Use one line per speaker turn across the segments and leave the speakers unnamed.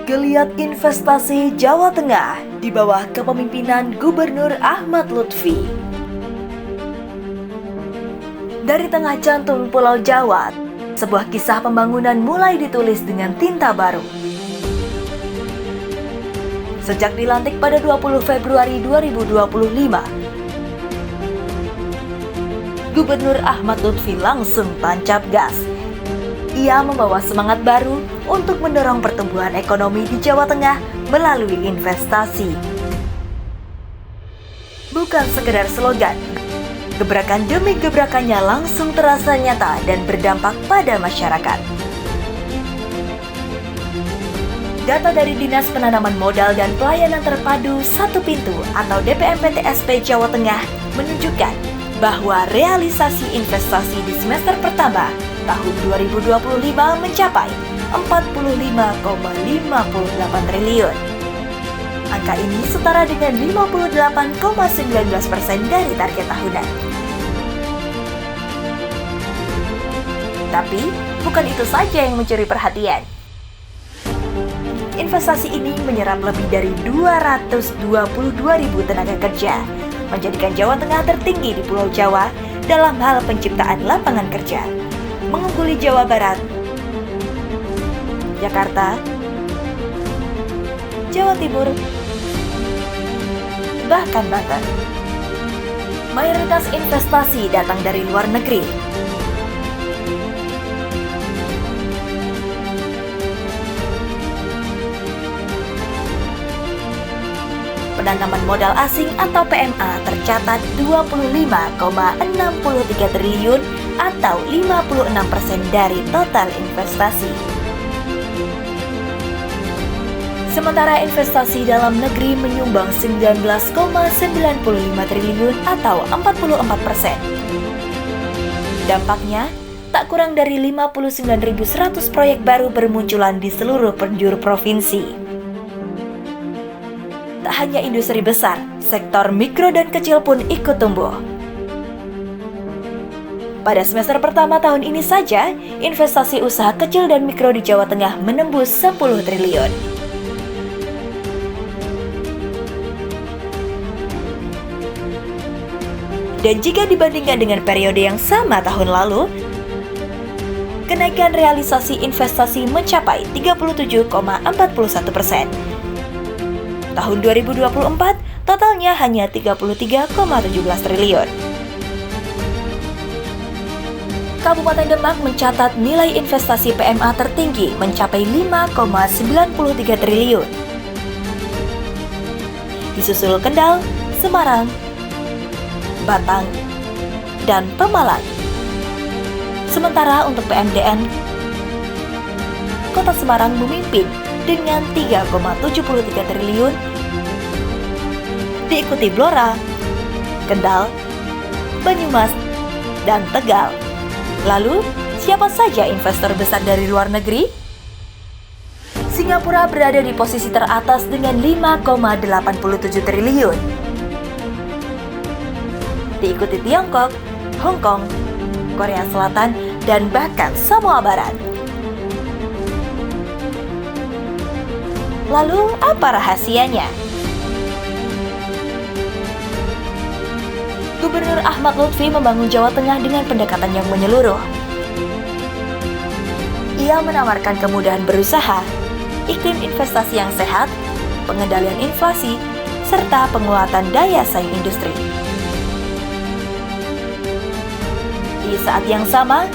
Geliat investasi Jawa Tengah di bawah kepemimpinan Gubernur Ahmad Lutfi. Dari tengah jantung Pulau Jawa, sebuah kisah pembangunan mulai ditulis dengan tinta baru. Sejak dilantik pada 20 Februari 2025, Gubernur Ahmad Lutfi langsung tancap gas. Ia membawa semangat baru untuk mendorong pertumbuhan ekonomi di Jawa Tengah melalui investasi. Bukan sekedar slogan, gebrakan demi gebrakannya langsung terasa nyata dan berdampak pada masyarakat. Data dari Dinas Penanaman Modal dan Pelayanan Terpadu Satu Pintu atau DPMPTSP Jawa Tengah menunjukkan bahwa realisasi investasi di semester pertama tahun 2025 mencapai 45,58 triliun. Angka ini setara dengan 58,19% dari target tahunan. Tapi, bukan itu saja yang mencuri perhatian. Investasi ini menyerap lebih dari 222.000 tenaga kerja, menjadikan Jawa Tengah tertinggi di Pulau Jawa dalam hal penciptaan lapangan kerja, mengungguli Jawa Barat, Jakarta, Jawa Timur, bahkan Banten. Mayoritas investasi datang dari luar negeri. Penanaman modal asing atau PMA tercatat 25,63 triliun atau 56% dari total investasi. Sementara investasi dalam negeri menyumbang 19,95 triliun atau 44%. Dampaknya, tak kurang dari 59.100 proyek baru bermunculan di seluruh penjuru provinsi. Tak hanya industri besar, sektor mikro dan kecil pun ikut tumbuh. Pada semester pertama tahun ini saja, investasi usaha kecil dan mikro di Jawa Tengah menembus 10 triliun. Dan jika dibandingkan dengan periode yang sama tahun lalu, kenaikan realisasi investasi mencapai 37,41%. Tahun 2024, totalnya hanya 33,17 triliun. Kabupaten Demak mencatat nilai investasi PMA tertinggi mencapai 5,93 triliun. Disusul Kendal, Semarang, Batang, dan Pemalang. Sementara untuk PMDN, Kota Semarang memimpin dengan 3,73 triliun, diikuti Blora, Kendal, Banyumas, dan Tegal. Lalu, siapa saja investor besar dari luar negeri? Singapura berada di posisi teratas dengan 5,87 triliun. Diikuti Tiongkok, Hong Kong, Korea Selatan, dan bahkan Samoa Barat. Lalu, apa rahasianya? Gubernur Ahmad Lutfi membangun Jawa Tengah dengan pendekatan yang menyeluruh. Ia menawarkan kemudahan berusaha, iklim investasi yang sehat, pengendalian inflasi, serta penguatan daya saing industri. Di saat yang sama,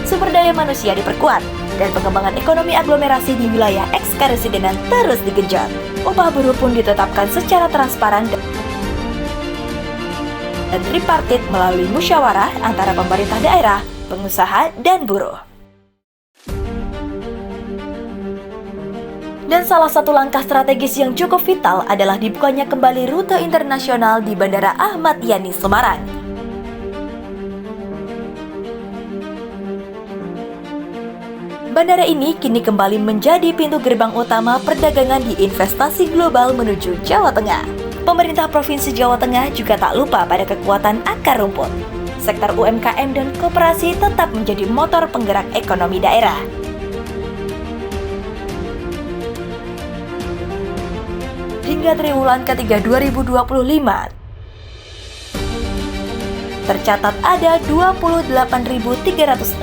sumber daya manusia diperkuat dan pengembangan ekonomi aglomerasi di wilayah eks-karesidenan terus digenjot. Upah buruh pun ditetapkan secara transparan dan tripartit melalui musyawarah antara pemerintah daerah, pengusaha, dan buruh. Dan salah satu langkah strategis yang cukup vital adalah dibukanya kembali rute internasional di Bandara Ahmad Yani Semarang. Bandara ini kini kembali menjadi pintu gerbang utama perdagangan di investasi global menuju Jawa Tengah. Pemerintah Provinsi Jawa Tengah juga tak lupa pada kekuatan akar rumput. Sektor UMKM dan koperasi tetap menjadi motor penggerak ekonomi daerah. Hingga triwulan ketiga 2025, tercatat ada 28.360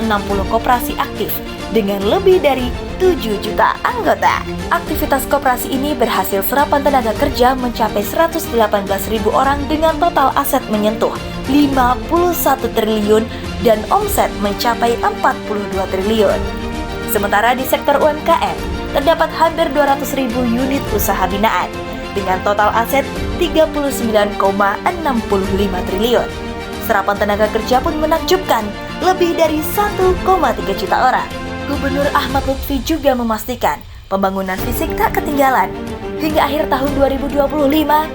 koperasi aktif dengan lebih dari 7 juta anggota. Aktivitas koperasi ini berhasil serapan tenaga kerja mencapai 118.000 orang dengan total aset menyentuh 51 triliun dan omset mencapai 42 triliun. Sementara di sektor UMKM, terdapat hampir 200.000 unit usaha binaan dengan total aset 39,65 triliun. Serapan tenaga kerja pun menakjubkan, lebih dari 1,3 juta orang. Gubernur Ahmad Lutfi juga memastikan pembangunan fisik tak ketinggalan. Hingga akhir tahun 2025,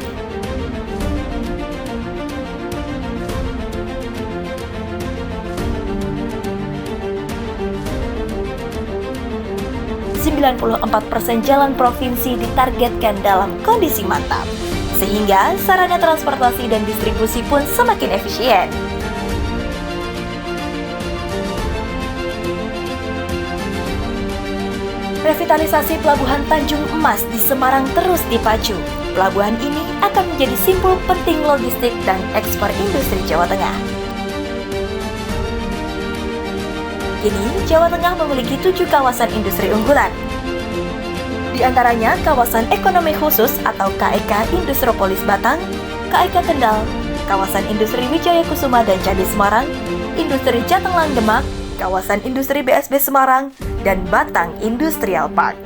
,94% jalan provinsi ditargetkan dalam kondisi mantap, sehingga sarana transportasi dan distribusi pun semakin efisien. Revitalisasi Pelabuhan Tanjung Emas di Semarang terus dipacu. Pelabuhan ini akan menjadi simpul penting logistik dan ekspor industri Jawa Tengah. Kini, Jawa Tengah memiliki 7 kawasan industri unggulan. Di antaranya Kawasan Ekonomi Khusus atau KEK Industropolis Batang, KEK Kendal, Kawasan Industri Wijaya Kusuma dan Candi Semarang, Industri Jatenglang Demak, Kawasan Industri BSB Semarang, dan Batang Industrial Park.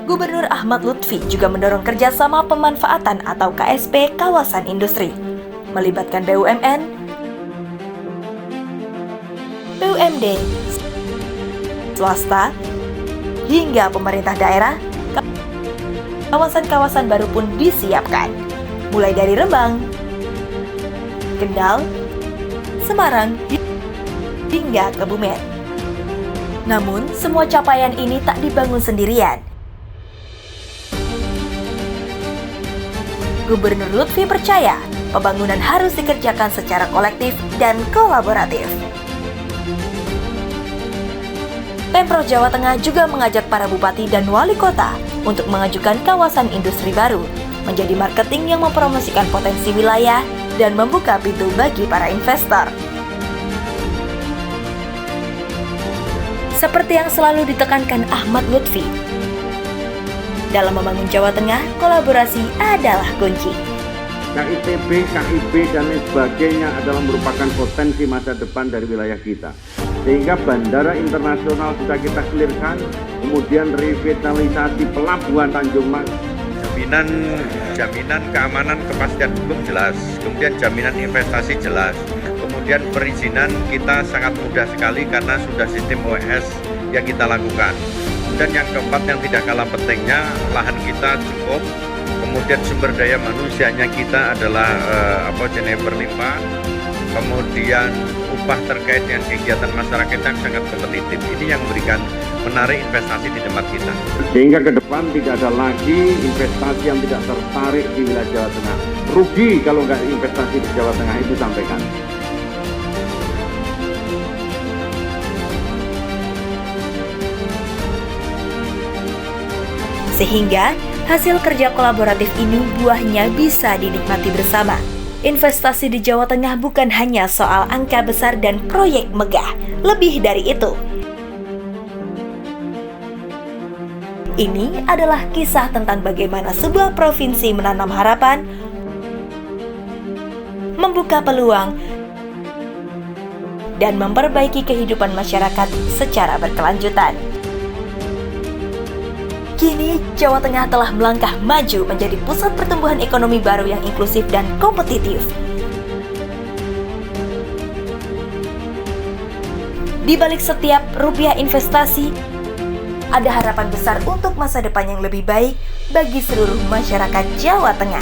Gubernur Ahmad Lutfi juga mendorong kerjasama pemanfaatan atau KSP kawasan industri, melibatkan BUMN, BUMD, swasta, hingga pemerintah daerah. Kawasan-kawasan baru pun disiapkan, mulai dari Rembang, Kendal, Semarang, hingga Kebumen. Namun, semua capaian ini tak dibangun sendirian. Gubernur Lutfi percaya pembangunan harus dikerjakan secara kolektif dan kolaboratif. Pemprov Jawa Tengah juga mengajak para bupati dan wali kota untuk mengajukan kawasan industri baru, menjadi marketing yang mempromosikan potensi wilayah dan membuka pintu bagi para investor. Seperti yang selalu ditekankan Ahmad Lutfi, dalam membangun Jawa Tengah, kolaborasi adalah kunci.
KITB, KIB, dan lain sebagainya adalah merupakan potensi masa depan dari wilayah kita. Sehingga bandara internasional sudah kita clearkan, kemudian revitalisasi pelabuhan Tanjung Mas.
Jaminan keamanan kepastian hukum jelas, kemudian jaminan investasi jelas, kemudian perizinan kita sangat mudah sekali karena sudah sistem OES yang kita lakukan. Dan yang keempat yang tidak kalah pentingnya, lahan kita cukup, kemudian sumber daya manusianya kita adalah berlimpah, kemudian upah terkait dengan kegiatan masyarakat yang sangat kompetitif. Ini yang memberikan menarik investasi di tempat kita.
Sehingga ke depan tidak ada lagi investasi yang tidak tertarik di wilayah Jawa Tengah. Rugi kalau nggak investasi di Jawa Tengah, itu sampaikan.
Sehingga hasil kerja kolaboratif ini buahnya bisa dinikmati bersama. Investasi di Jawa Tengah bukan hanya soal angka besar dan proyek megah, lebih dari itu. Ini adalah kisah tentang bagaimana sebuah provinsi menanam harapan, membuka peluang, dan memperbaiki kehidupan masyarakat secara berkelanjutan. Kini, Jawa Tengah telah melangkah maju menjadi pusat pertumbuhan ekonomi baru yang inklusif dan kompetitif. Di balik setiap rupiah investasi, ada harapan besar untuk masa depan yang lebih baik bagi seluruh masyarakat Jawa Tengah.